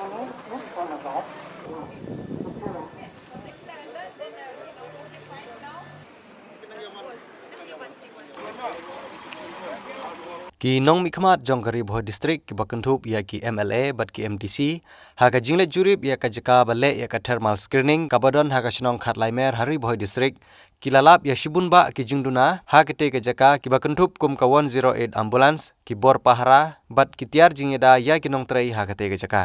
Ki nong mikmat jong kari boh distrik ki bakentup ya ki MLA bat ki MDC haga jingle jurip ya ka jaka bale ya ka thermal screening kabadon haga shnong khat laimer hari boh distrik ki lalap ya shibun ba ki jingduna haga te ka jaka ki bakentup kum ka 108 ambulance ki bor pahara bat ki tiar jingeda ya ki nong trai haga te ka jaka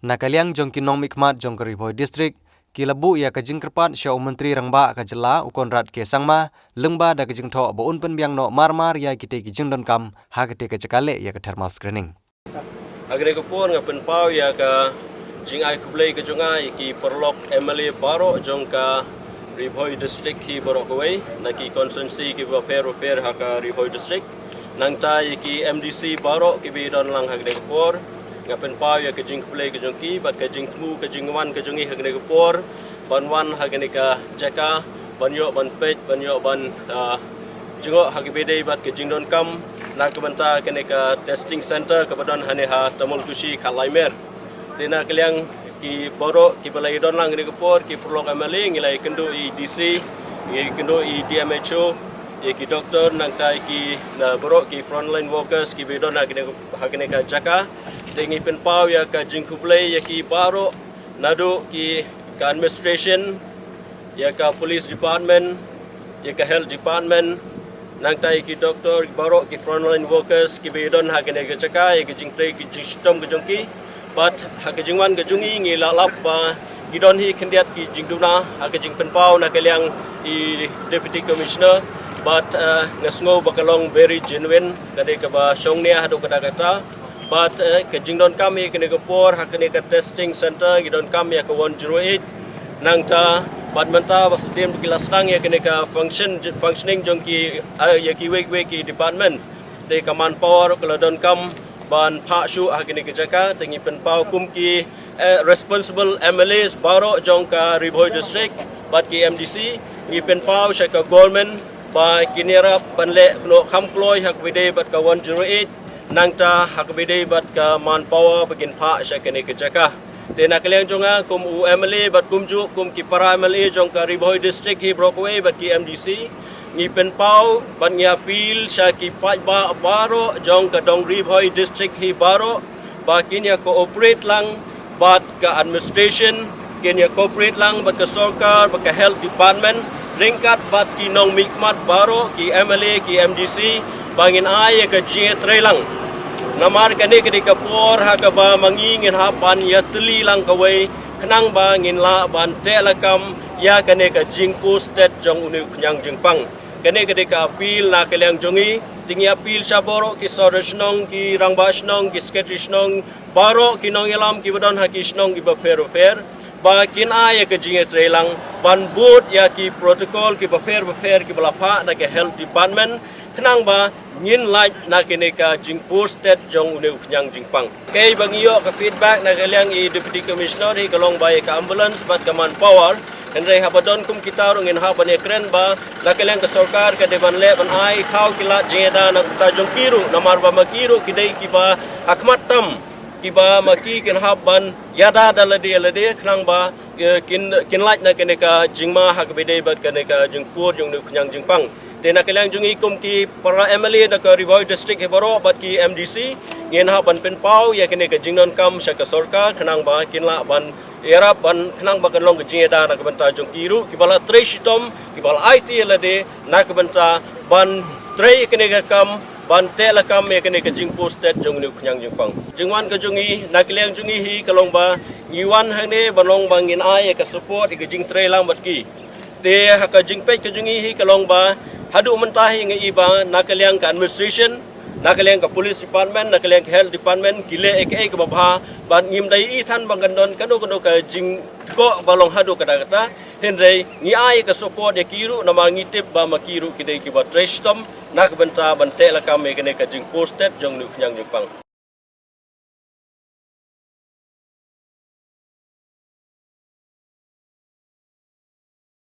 nakaliang jong ki nong mikmat jong kari boh distrik ki labu ya ka jingkerpat sya menteri rangba ka jela ukon rat ke sangma lengba da ka jingtho bo un penbiang no marmar ya kite ki jingdon kam ha kite ka cakale ya ka thermal screening agre ko pon ngapen pau ya ka jingai kublai ka jongai ki perlok MLA baro jong ka Ribhoi district ki borok wei na ki constituency ki ba per ha ka Ribhoi district nang tai ki MDC baro ki bi don lang agre ko por ngapen pau ya ke jing play ke jongki bat ke jing tmu ke jing wan ke jongi hagne ke por ban wan hagne ka jaka banyo ban pej banyo ban jingo hagi bede bat ke jing don kam na ke banta ke ne ka testing center ke badon hane ha tamul kushi khalaimer dina keliang ki boro ki balai don lang ne ke por ki prolog amali ngilai kendo i DC ngi kendo i DMHO ki doktor nang tai ki na boro ki frontline workers ki bedon hagne ka jaka tengi pen pau ya ka jingkuplay ya ki baro nado ki ka administration ya ka police department ya ka health department nang tai ki doktor baro ki frontline workers ki bedon hagne ka jaka ya ki jingtrai ki system ka jongki but ha ka jingwan ka jungi ngi la lap ba gidon hi kendiat ki jingduna ha ka jing pen pau na kaliang i deputy commissioner but ngasngo bakalong very genuine kade ka ba shongnia hadu kada kata but ke jingdon kami kene ke por hakene ke testing center gidon kami ya ke 108 nang ta badmenta basdem kilas tang ya kene ka functioning jong ki ya ki wek ki department de ka manpower keladon kam ban pha shu hakene ke jaka tengi pen pau kum ki responsible MLAs baro jong ka Ribhoi district but ki MDC ngi pen pau shaka government ba kinera banle no khamkloi hak bide bat ka 108 nangta hak bide bat ka manpower begin pha shakene ke jaka tena keleng jonga kum UMLA bat kum ju kum ki para MLA jong ka Ribhoi district hi Brockway bat ki MDC ngi pen pau ban nya pil shaki paj ba baro jong ka dong Ribhoi district hi baro ba kinya cooperate lang bat ka administration kinya cooperate lang bat ka sarkar bat ka health department ringkat bat ki nong mikmat baro ki MLA ki MDC bangin ay ka jie trelang namar kane ke ka por ha ka ba mangingin ha pan ya tli lang kawai khnang ba ngin la ban te lakam ya kane ka jingpu state jong unu knyang jingpang kane ke ka apil na keleng jongi tingi apil sa boro ki sorosnong ki rangba snong ki sketrisnong baro ki nong elam ki badon ha ki snong ki ba fer ba kin ay ka jinge trelang ban boot ya ki protocol ki ba fer ki balapa na ke health department khnang ba ngin like na kene ka jingpo state jong unu knyang jingpang kay bangiyo ka feedback na kaliang i deputy commissioner hi kalong bay ka ambulance bat ka manpower henry habadon kum kita rungin ha bane kren ba na kaliang ka sarkar ka deban le ban ai khaw kila jeda na ta jong kiru na marba makiru kidai ki ba akmatam kiba maki kin haban yada dalade khnang ba kin like na kene ka jingma hak bede bat kene ka jingpur jong nu knyang jingpang tena kelang jungi kum ki para MLA na ka Ribhoi district hebaro bat ki MDC ngin ha ban pen pau ya kene ka jingnon kam sha ka sarkar khnang ba kin la ban era ban khnang ba kan long jing da na ka banta jong kiru ki bala treshitom ki bala IT lade na ka banta ban tre kene ka kam ban te la kam me kene ka jingpo state jong nu knyang jingpang jingwan ka jungi na kelang jungi hi kalong ba ngiwan hane balong bangin ai ka support ka jing tre lang bat ki te ha ka jingpet ka jungi hi kalong ba hadu mentahi ngi iba nakaliang ka administration nakaliang ka police department nakaliang ka health department kile aka ka babha ban ngim dai i than bangandon kano ka jing ko balong hadu kada kata henry ngi ai ka support ya kiru nama ngi tip ba makiru kidai ki ba trestom nak benta bante la kam me ka jing posted jong nu knyang jingpang